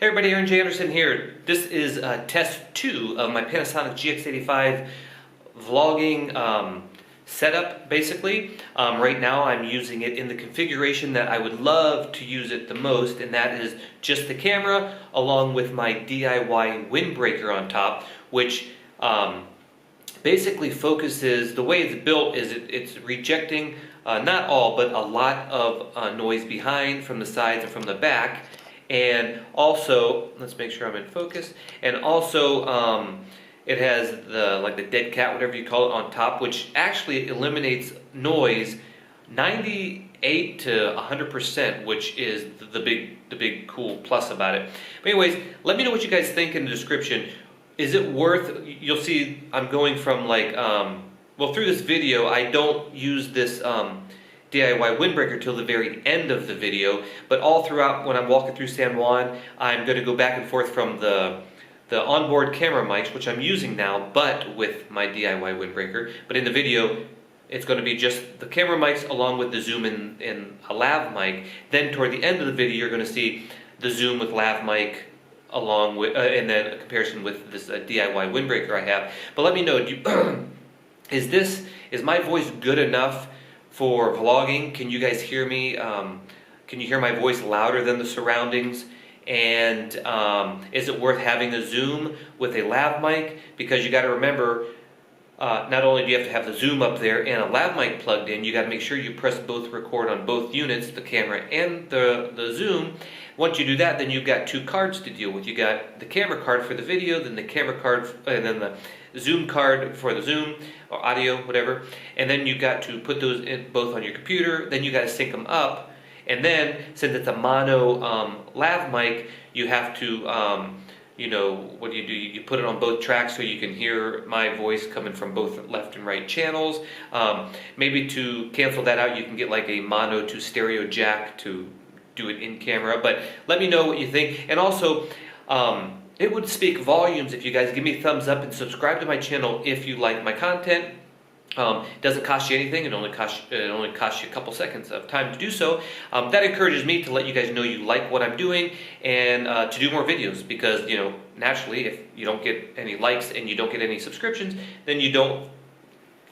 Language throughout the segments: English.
Hey everybody, Aaron J. Anderson here. This is test 2 of my Panasonic GX85 vlogging setup, basically. Right now I'm using it in the configuration that I would love to use it the most, and that is just the camera along with my DIY windbreaker on top, which basically focuses, the way it's built is it's rejecting not all, but a lot of noise behind, from the sides and from the back. And also, let's make sure I'm in focus, and also it has the dead cat, whatever you call it, on top, which actually eliminates noise 98 to 100%, which is the big cool plus about it. But anyways, let me know what you guys think in the description. Is it worth, you'll see I'm going from well, through this video I don't use this DIY windbreaker till the very end of the video, but all throughout when I'm walking through San Juan, I'm going to go back and forth from the onboard camera mics, which I'm using now, but with my DIY windbreaker. But in the video, it's going to be just the camera mics along with the zoom and a lav mic. Then toward the end of the video, you're going to see the zoom with lav mic along with, and then a comparison with this DIY windbreaker I have. But let me know, is my voice good enough for vlogging? Can you guys hear me? Can you hear my voice louder than the surroundings? And is it worth having a zoom with a lav mic? Because you got to remember, not only do you have to have the zoom up there and a lav mic plugged in, you got to make sure you press both record on both units, the camera and the zoom. Once you do that, then you've got two cards to deal with. You got the camera card for the video, then the camera card, and then the zoom card for the zoom or audio, whatever. And then you got to put those in both on your computer. Then you got to sync them up. And then, since it's a mono lav mic, you have to, what do? You put it on both tracks so you can hear my voice coming from both left and right channels. Maybe to cancel that out, you can get like a mono to stereo jack to do it in camera. But let me know what you think. And also, it would speak volumes if you guys give me a thumbs up and subscribe to my channel if you like my content. It doesn't cost you anything. It only costs you a couple seconds of time to do so. That encourages me to let you guys know you like what I'm doing and to do more videos, because naturally, if you don't get any likes and you don't get any subscriptions, then you don't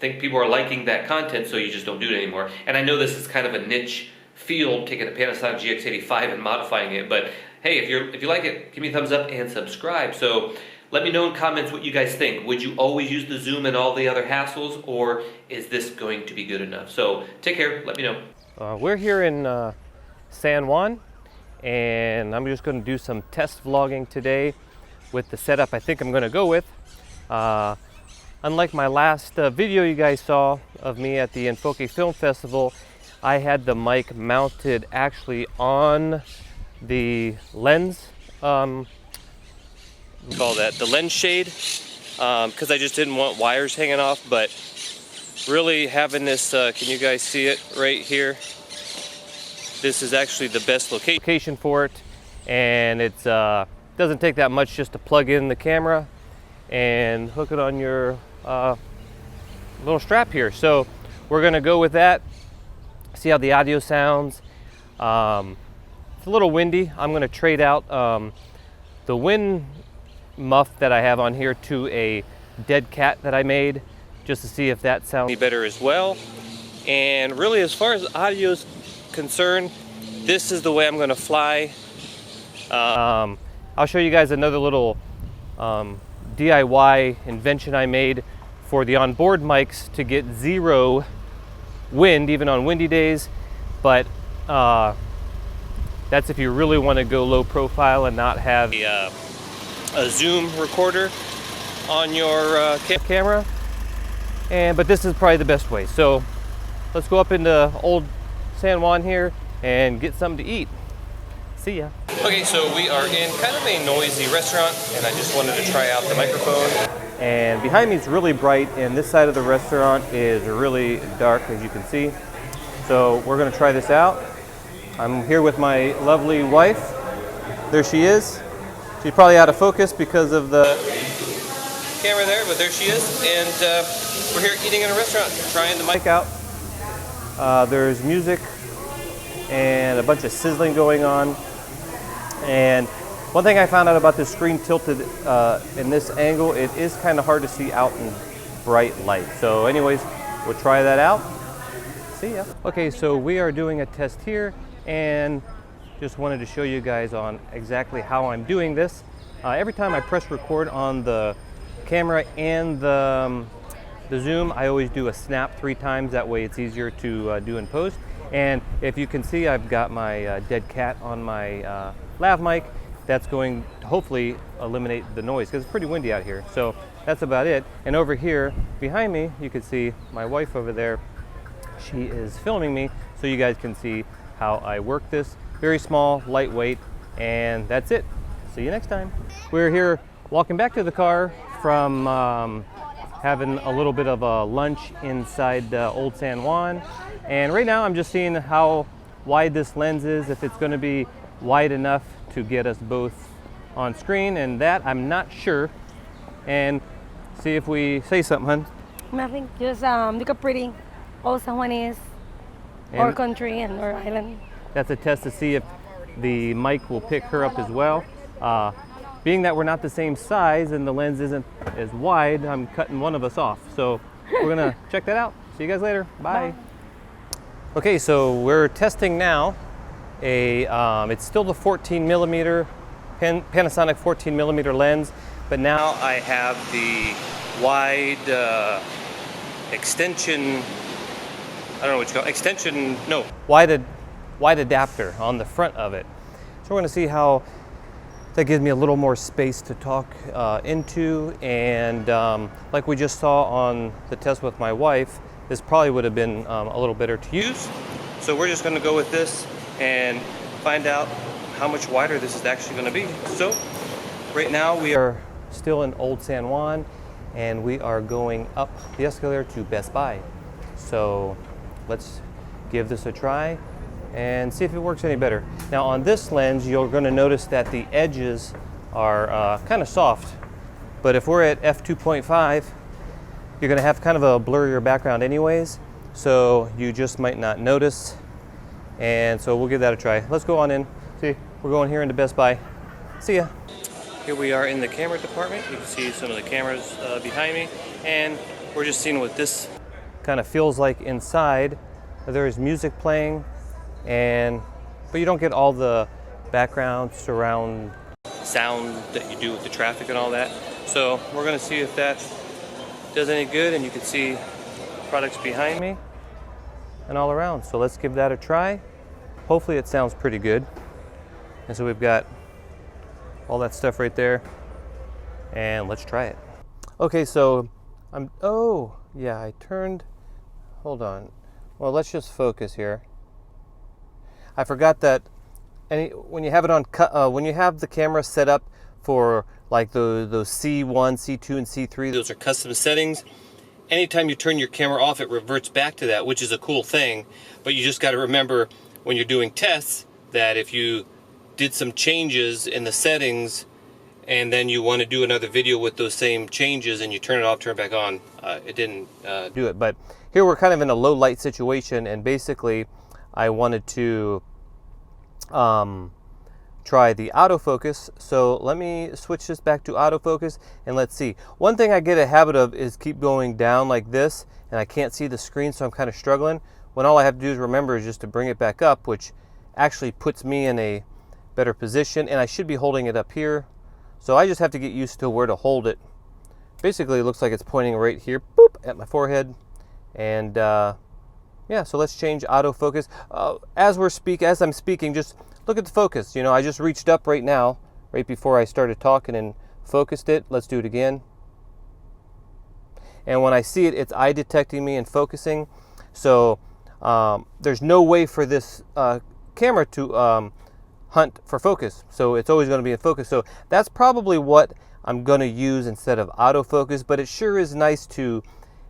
think people are liking that content, so you just don't do it anymore. And I know this is kind of a niche field, taking a Panasonic GX85 and modifying it, but hey, if you like it, give me a thumbs up and subscribe. So let me know in comments what you guys think. Would you always use the zoom and all the other hassles, or is this going to be good enough? So take care, let me know. We're here in San Juan, and I'm just going to do some test vlogging today with the setup I think I'm going to go with. Unlike my last video you guys saw of me at the Enfoque Film Festival, I had the mic mounted actually on the lens, call that the lens shade, because I just didn't want wires hanging off. But really having this, can you guys see it right here? This is actually the best location for it, and it's doesn't take that much just to plug in the camera and hook it on your little strap here. So we're gonna go with that, see how the audio sounds. It's a little windy. I'm gonna trade out the wind muff that I have on here to a dead cat that I made, just to see if that sounds any better as well. And really, as far as audio is concerned, this is the way I'm gonna fly. I'll show you guys another little DIY invention I made for the onboard mics to get zero wind even on windy days. But that's if you really want to go low profile and not have a zoom recorder on your camera. But this is probably the best way. So let's go up into old San Juan here and get something to eat. See ya. Okay, so we are in kind of a noisy restaurant, and I just wanted to try out the microphone. And behind me is really bright, and this side of the restaurant is really dark, as you can see. So we're gonna try this out. I'm here with my lovely wife. There she is. She's probably out of focus because of the camera there, but there she is. And we're here eating in a restaurant, trying the mic out. There's music and a bunch of sizzling going on. And One thing I found out about this screen tilted in this angle, it is kind of hard to see out in bright light. So anyways, we'll try that out. See ya. Okay, so we are doing a test here and just wanted to show you guys on exactly how I'm doing this. Every time I press record on the camera and the zoom, I always do a snap 3 times. That way it's easier to do in post. And if you can see, I've got my dead cat on my lav mic. That's going to hopefully eliminate the noise because it's pretty windy out here. So that's about it. And over here behind me, you can see my wife over there. She is filming me so you guys can see how I work this. Very small, lightweight, and that's it. See you next time. We're here walking back to the car from having a little bit of a lunch inside Old San Juan. And right now I'm just seeing how wide this lens is, if it's going to be wide enough to get us both on screen, and that I'm not sure. And see if we say something, hun. Nothing, just look up pretty. Old San Juan is our country and our island. That's a test to see if the mic will pick her up as well. Being that we're not the same size and the lens isn't as wide, I'm cutting one of us off. So we're gonna check that out. See you guys later. Bye. Okay, so we're testing now it's still the 14 millimeter Panasonic 14 millimeter lens, but now I have the wide extension. I don't know what you call it. Extension. No, wide adapter on the front of it. So we're going to see how that gives me a little more space to talk into, and like we just saw on the test with my wife, this probably would have been a little better to use. So we're just going to go with this and find out how much wider this is actually going to be. So right now we are still in Old San Juan and we are going up the escalator to Best Buy. So let's give this a try and see if it works any better. Now on this lens, you're going to notice that the edges are kind of soft, but if we're at f2.5, you're going to have kind of a blurrier background anyways, so you just might not notice. And so we'll give that a try. Let's go on in. See, we're going here into Best Buy. See ya. Here we are in the camera department. You can see some of the cameras behind me, and we're just seeing what this kind of feels like inside. There is music playing, but you don't get all the background surround sound that you do with the traffic and all that. So we're gonna see if that does any good, and you can see products behind me and all around. So let's give that a try. Hopefully it sounds pretty good. And so we've got all that stuff right there, and let's try it. Okay, so I turned, hold on. Well, let's just focus here. I forgot that when you have it on, when you have the camera set up for like those C1, C2, and C3, those are custom settings. Anytime you turn your camera off, it reverts back to that, which is a cool thing. But you just got to remember when you're doing tests that if you did some changes in the settings and then you want to do another video with those same changes and you turn it off, turn it back on, it didn't do it. But here we're kind of in a low light situation, and basically I wanted to try the autofocus. So let me switch this back to autofocus and let's see. One thing I get a habit of is keep going down like this, and I can't see the screen, so I'm kind of struggling. When all I have to do is remember is just to bring it back up, which actually puts me in a better position, and I should be holding it up here. So I just have to get used to where to hold it. Basically it looks like it's pointing right here, boop, at my forehead. And yeah, so let's change autofocus. As I'm speaking, just look at the focus. You know, I just reached up right now, right before I started talking, and focused it. Let's do it again. And when I see it, it's eye detecting me and focusing. So there's no way for this camera to hunt for focus. So it's always going to be in focus. So that's probably what I'm going to use instead of autofocus, but it sure is nice to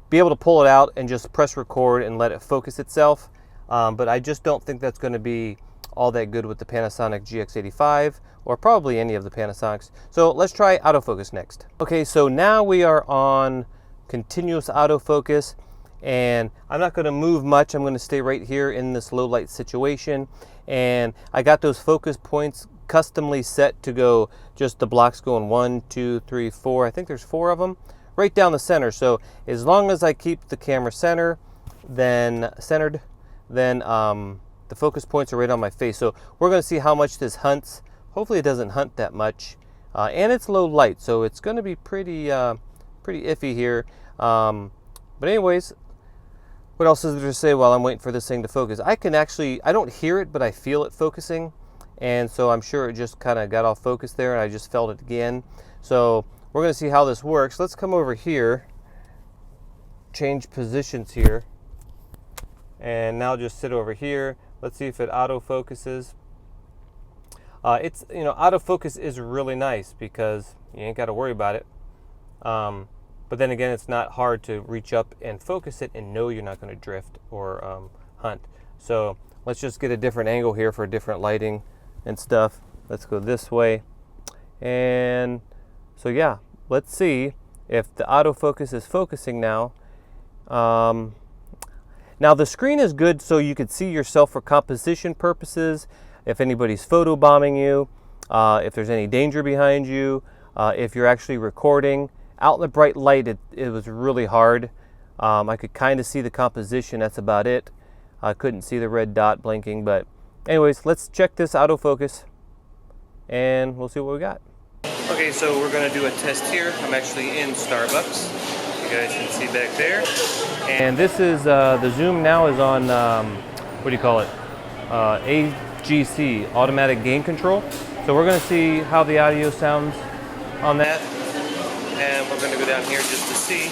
be able to pull it out and just press record and let it focus itself. But I just don't think that's going to be all that good with the Panasonic GX85 or probably any of the Panasonics. So let's try autofocus next. Okay, so now we are on continuous autofocus, and I'm not going to move much. I'm going to stay right here in this low light situation, and I got those focus points customly set to go just the blocks going 1, 2, 3, 4. I think there's 4 of them right down the center. So as long as I keep the camera centered, then the focus points are right on my face. So we're going to see how much this hunts. Hopefully it doesn't hunt that much, and it's low light, so it's going to be pretty iffy here. But anyways, what else is there to say while I'm waiting for this thing to focus? I don't hear it, but I feel it focusing, and so I'm sure it just kind of got off focus there, and I just felt it again. So we're going to see how this works. Let's come over here, change positions here, and now just sit over here. Let's see if it auto focuses. Autofocus is really nice because you ain't got to worry about it. But then again, it's not hard to reach up and focus it and know you're not going to drift or hunt. So let's just get a different angle here for different lighting and stuff. Let's go this way. And so yeah, let's see if the autofocus is focusing now. Now the screen is good so you could see yourself for composition purposes, if anybody's photo bombing you, if there's any danger behind you, if you're actually recording. Out in the bright light, it was really hard. I could kind of see the composition, that's about it. I couldn't see the red dot blinking, but anyways, let's check this autofocus and we'll see what we got. Okay, so we're gonna do a test here. I'm actually in Starbucks. You guys can see back there. And this is, the zoom now is on, what do you call it? AGC, automatic gain control. So we're gonna see how the audio sounds on that. And we're gonna go down here just to see.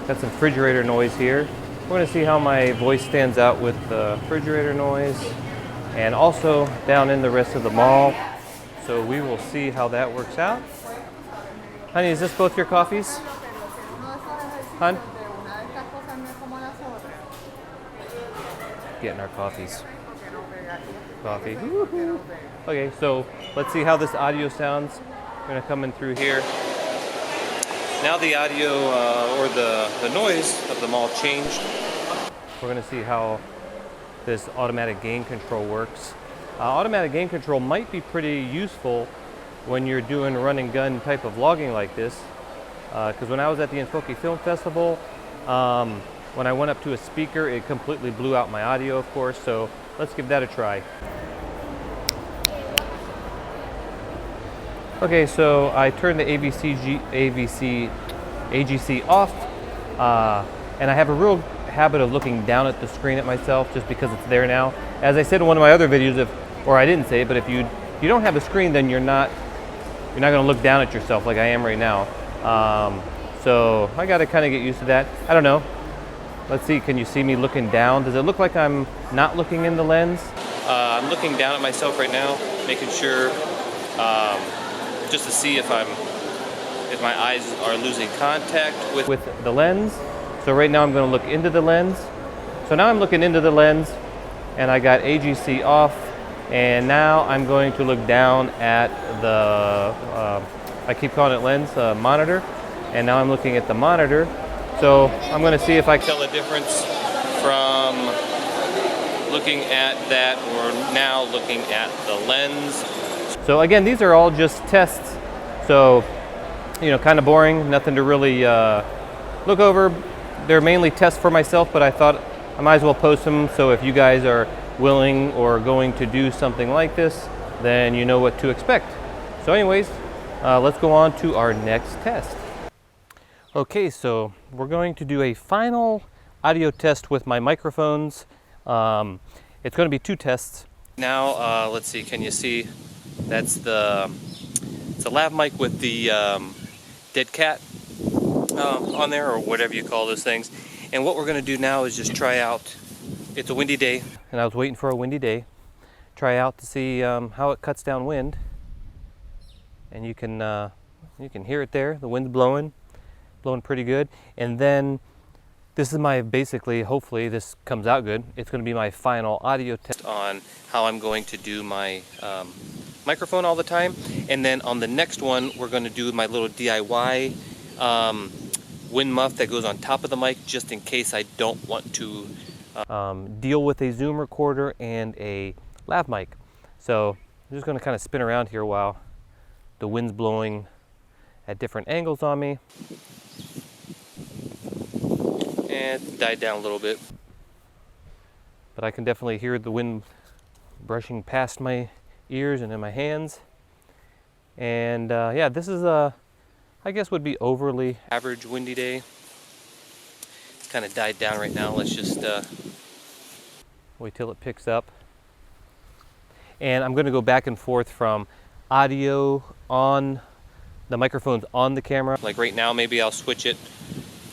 Got some refrigerator noise here. We're gonna see how my voice stands out with the refrigerator noise. And also down in the rest of the mall. So we will see how that works out. Honey, is this both your coffees? Hun? Getting our coffees. Coffee. Woo-hoo. Okay, so let's see how this audio sounds. We're gonna come in through here. Now the audio or the noise of them all changed. We're gonna see how this automatic gain control works. Automatic gain control might be pretty useful when you're doing run and gun type of vlogging like this. Because when I was at the Enfoque Film Festival, when I went up to a speaker, it completely blew out my audio, of course, so let's give that a try. Okay, so I turned the AGC off, and I have a real habit of looking down at the screen at myself just because it's there now. As I said in one of my other videos, or I didn't say it, but if you don't have a screen, then you're not going to look down at yourself like I am right now. So I got to kind of get used to that. I don't know. Let's see, can you see me looking down? Does it look like I'm not looking in the lens? I'm looking down at myself right now, making sure just to see if my eyes are losing contact with the lens. So right now I'm going to look into the lens. So now I'm looking into the lens and I got AGC off, and now I'm going to look down at the, I keep calling it lens, monitor, and now I'm looking at the monitor. So I'm going to see if I can tell the difference from looking at that or now looking at the lens. So again, these are all just tests. So, kind of boring, nothing to really look over. They're mainly tests for myself, but I thought I might as well post them. So if you guys are willing or going to do something like this, then you know what to expect. So anyways, let's go on to our next test. Okay, so we're going to do a final audio test with my microphones. It's going to be 2 tests. Now, let's see, can you see? That's it's a lav mic with the dead cat on there, or whatever you call those things. And what we're going to do now is just try out. It's a windy day, and I was waiting for a windy day. Try out to see how it cuts down wind. And you can hear it there. The wind's blowing pretty good. And then this is basically, hopefully this comes out good. It's going to be my final audio test on how I'm going to do my microphone all the time. And then on the next one, we're going to do my little DIY wind muff that goes on top of the mic, just in case I don't want to deal with a Zoom recorder and a lav mic. So I'm just going to kind of spin around here while the wind's blowing at different angles on me. And it's died down a little bit. But I can definitely hear the wind brushing past my ears and in my hands. And yeah, this is I guess would be overly average windy day. It's kind of died down right now. Let's just wait till it picks up. And I'm going to go back and forth from audio on the microphones on the camera. Like right now, maybe I'll switch it.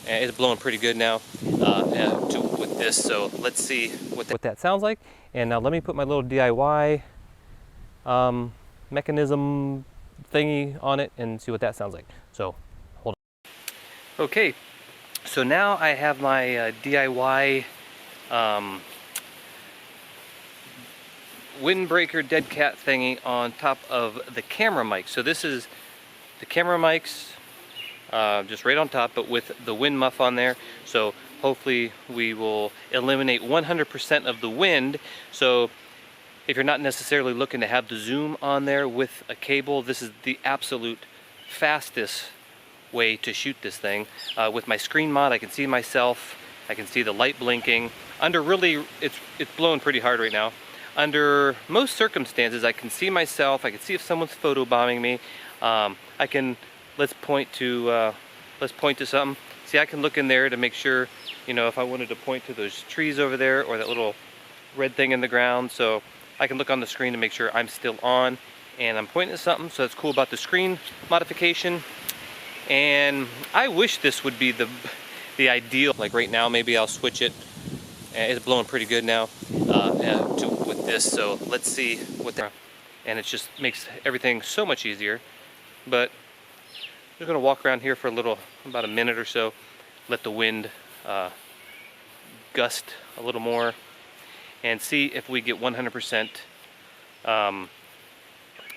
It's blowing pretty good now with this. So let's see what that sounds like. And now let me put my little DIY mechanism thingy on it and see what that sounds like. So hold on. Okay, so now I have my DIY windbreaker dead cat thingy on top of the camera mic. So this is the camera mics just right on top, but with the wind muff on there. So hopefully we will eliminate 100% of the wind. So if you're not necessarily looking to have the zoom on there with a cable, this is the absolute fastest way to shoot this thing. With my screen mod, I can see myself, I can see the light blinking. Under really, it's blowing pretty hard right now. Under most circumstances, I can see myself, I can see if someone's photobombing me. I can, let's point to something. See, I can look in there to make sure, you know, if I wanted to point to those trees over there or that little red thing in the ground. So I can look on the screen to make sure I'm still on and I'm pointing at something. So that's cool about the screen modification. And I wish this would be the ideal. Like right now, maybe I'll switch it. It's blowing pretty good now with this. So let's see what that, and it just makes everything so much easier. But I'm just gonna walk around here for about a minute or so, let the wind gust a little more, and see if we get 100%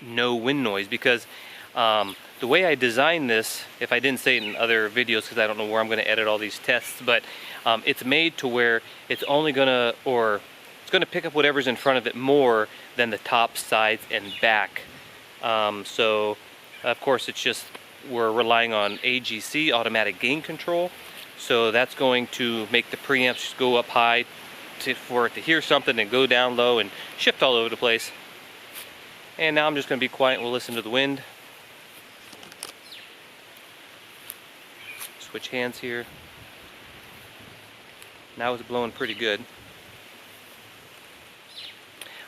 no wind noise. Because the way I designed this, if I didn't say it in other videos, because I don't know where I'm going to edit all these tests, but it's made to where it's only gonna, or it's gonna pick up whatever's in front of it more than the top, sides, and back. So of course it's just, we're relying on AGC, automatic gain control. So that's going to make the preamps go up high for it to hear something and go down low and shift all over the place. And now I'm just going to be quiet and we'll listen to the wind. Switch hands here. Now it's blowing pretty good.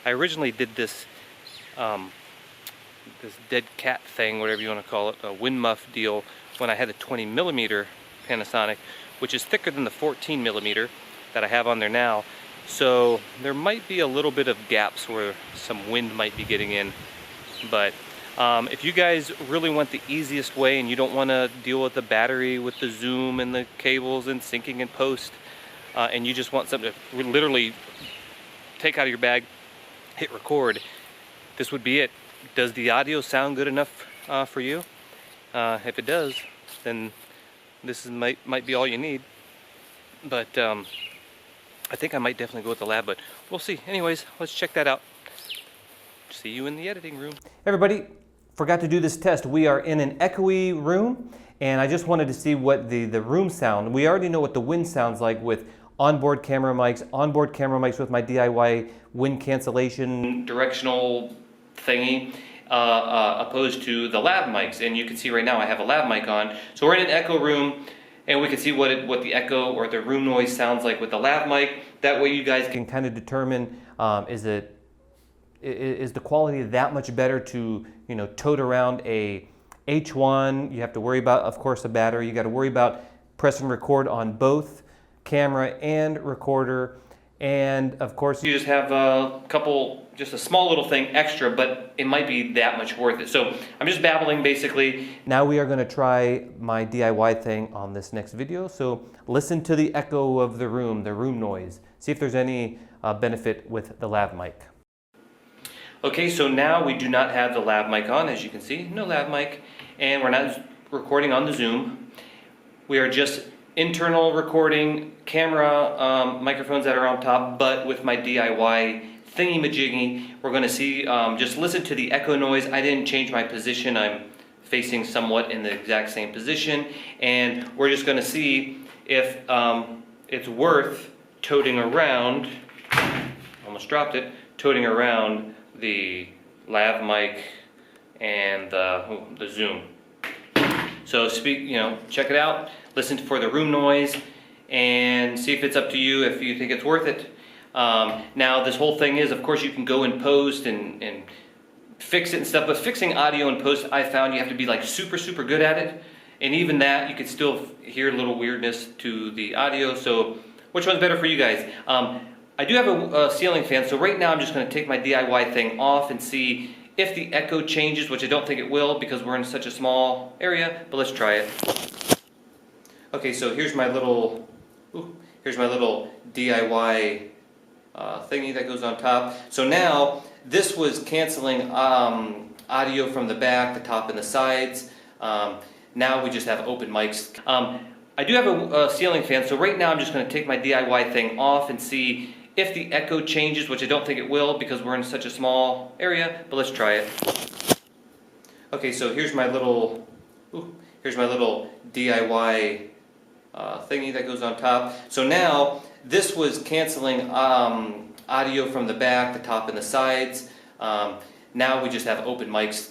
I originally did this this dead cat thing, whatever you want to call it, a wind muff deal, when I had a 20mm Panasonic, which is thicker than the 14mm that I have on there now. So there might be a little bit of gaps where some wind might be getting in. But if you guys really want the easiest way and you don't want to deal with the battery, with the zoom and the cables and syncing in post, and you just want something to literally take out of your bag, hit record, this would be it. Does the audio sound good enough for you? If it does, then this might be all you need. But I think I might definitely go with the lab, but we'll see. Anyways, let's check that out. See you in the editing room. Everybody, forgot to do this test. We are in an echoey room, and I just wanted to see what the room sound. We already know what the wind sounds like with onboard camera mics with my DIY wind cancellation directional thingy, opposed to the lav mics. And you can see right now I have a lav mic on. So we're in an echo room, and we can see what the echo or the room noise sounds like with the lav mic. That way you guys can kind of determine is the quality that much better to, you know, tote around a H1. You have to worry about, of course, the battery. You got to worry about press and record on both camera and recorder. And of course, you just have just a small little thing extra, but it might be that much worth it. So I'm just babbling basically. Now we are going to try my DIY thing on this next video. So listen to the echo of the room noise. See if there's any benefit with the lav mic. Okay, so now we do not have the lav mic on, as you can see, no lav mic, and we're not recording on the Zoom. We are just internal recording, camera microphones that are on top, but with my DIY thingy-majiggy. We're going to see, just listen to the echo noise. I didn't change my position. I'm facing somewhat in the exact same position. And we're just going to see if it's worth toting around, almost dropped it, toting around the lav mic and the zoom. So check it out, listen for the room noise, and see if it's up to you, if you think it's worth it. Now this whole thing is, of course, you can go in post and fix it and stuff, but fixing audio in post, I found you have to be like super good at it. And even that, you could still hear a little weirdness to the audio. So which one's better for you guys? I do have a ceiling fan, so right now I'm just going to take my DIY thing off and see if the echo changes, which I don't think it will because we're in such a small area, but let's try it. Okay, so here's my little DIY thingy that goes on top. So now this was canceling audio from the back, the top, and the sides. Now we just have open mics. I do have a ceiling fan, so right now I'm just going to take my DIY thing off and see if the echo changes, which I don't think it will because we're in such a small area, but let's try it. Okay, so here's my little DIY thingy that goes on top. So now this was canceling audio from the back, the top, and the sides. Now we just have open mics